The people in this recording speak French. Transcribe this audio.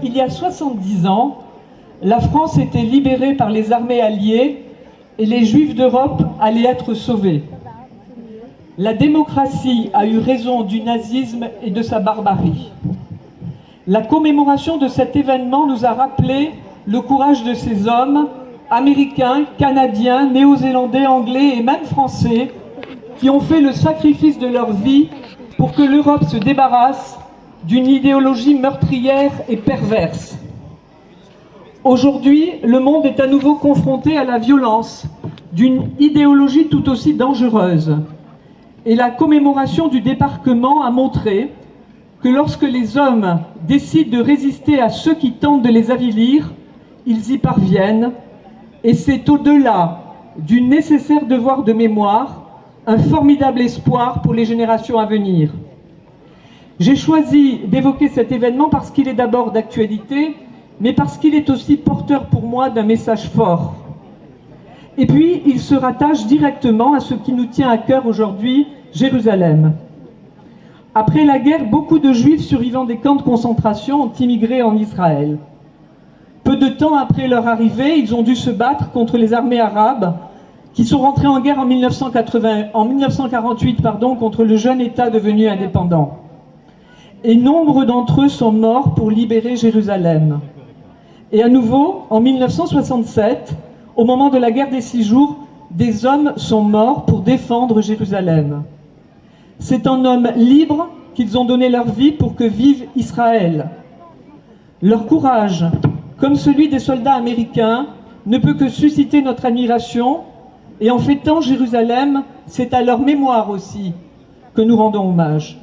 il y a 70 ans, la France était libérée par les armées alliées et les Juifs d'Europe allaient être sauvés. La démocratie a eu raison du nazisme et de sa barbarie. La commémoration de cet événement nous a rappelé le courage de ces hommes, américains, canadiens, néo-zélandais, anglais et même français, qui ont fait le sacrifice de leur vie pour que l'Europe se débarrasse d'une idéologie meurtrière et perverse. Aujourd'hui, le monde est à nouveau confronté à la violence d'une idéologie tout aussi dangereuse. Et la commémoration du débarquement a montré que lorsque les hommes décident de résister à ceux qui tentent de les avilir, ils y parviennent, et c'est au-delà du nécessaire devoir de mémoire, un formidable espoir pour les générations à venir. J'ai choisi d'évoquer cet événement parce qu'il est d'abord d'actualité, mais parce qu'il est aussi porteur pour moi d'un message fort. Et puis, il se rattache directement à ce qui nous tient à cœur aujourd'hui, Jérusalem. Après la guerre, beaucoup de Juifs survivants des camps de concentration ont immigré en Israël. Peu de temps après leur arrivée, ils ont dû se battre contre les armées arabes qui sont rentrées en guerre en 1948 contre le jeune État devenu indépendant. Et nombre d'entre eux sont morts pour libérer Jérusalem. Et à nouveau, en 1967, au moment de la guerre des 6 jours, des hommes sont morts pour défendre Jérusalem. C'est en hommes libres qu'ils ont donné leur vie pour que vive Israël. Leur courage, comme celui des soldats américains, ne peut que susciter notre admiration, et en fêtant Jérusalem, c'est à leur mémoire aussi que nous rendons hommage.